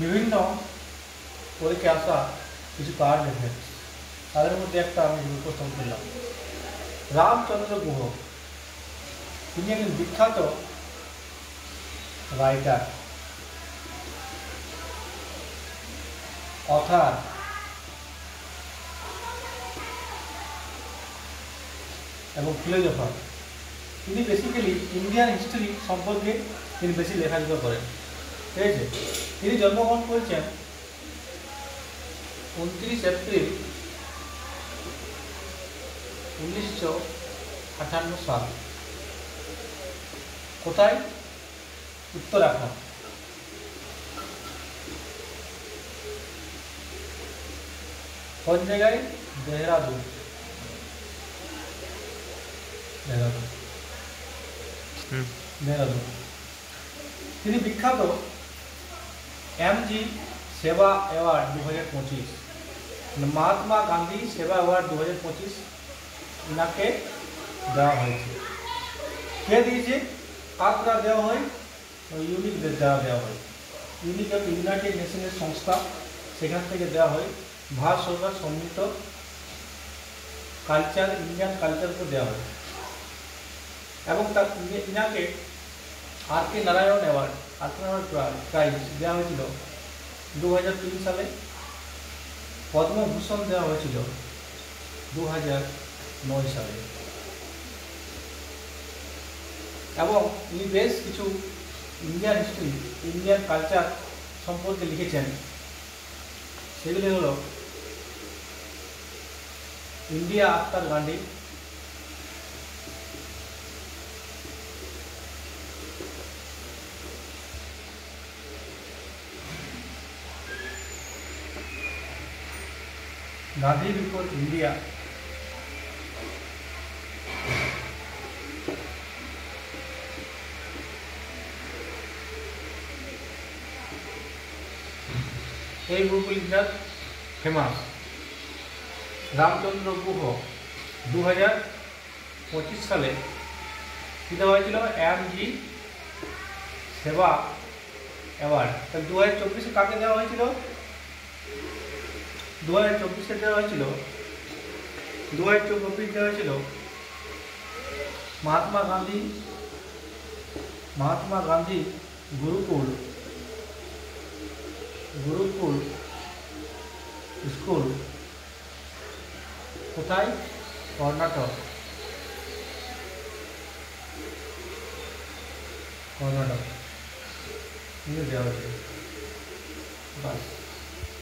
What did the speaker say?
বিভিন্ন পরীক্ষায় আসা কিছু কার্ড এফেক্টস, তাদের মধ্যে একটা আমি উপস্থাপন করলাম। রামচন্দ্র গুহ, তিনি একজন বিখ্যাত রাইটার, অথার এবং ফিলোজফার। তিনি বেসিক্যালি ইন্ডিয়ান হিস্ট্রি সম্পর্কে তিনি বেশি লেখালেখা করেন। ঠিক আছে, তিনি জন্মগ্রহণ করেছেন 29 এপ্রিল 1958 সাল। কোথায়? উত্তরাখণ্ড। কোন জায়গায়? দেহরাদুন। দেহরাদুন। তিনি বিখ্যাত এমজি সেবা অ্যাওয়ার্ড 2025, মহাত্মা গান্ধী সেবা অ্যাওয়ার্ড 2025 ইনাকে দেওয়া হয়েছে। কে দিয়েছে? কারা দেওয়া হয়? ইউনিকদের দেওয়া হয়। ইউনিক ইউনাইটেড নেশনের সংস্থা, সেখান থেকে দেওয়া হয়। ভারত সরকার সম্মিলিত কালচার, ইন্ডিয়ান কালচারকে দেওয়া হয়। এবং তার ইনাকে আর কে নারায়ণ অ্যাওয়ার্ড, আর কে নারায়ণ প্রাইজ দেওয়া হয়েছিল 2003 সালে। পদ্মভূষণ দেওয়া হয়েছিল 2009 সালে। এবং তিনি বেশ কিছু ইন্ডিয়ান হিস্ট্রি, ইন্ডিয়ান কালচার সম্পর্কে লিখেছেন। সেগুলি হল India after Gandhi, Gandhi before India, এই বইগুলি ফেমাস। রামচন্দ্র গুহ 2025 সালে কী দেওয়া হয়েছিল? এমজি সেবা অ্যাওয়ার্ড। তাহলে 2024-এ কাকে দেওয়া হয়েছিল? 2024-এ দেওয়া হয়েছিল 2024 দেওয়া হয়েছিল মহাত্মা গান্ধী গুরুকুল স্কুল। কোথায়? কর্ণাটক। দেওয়া হয়েছে। বাস।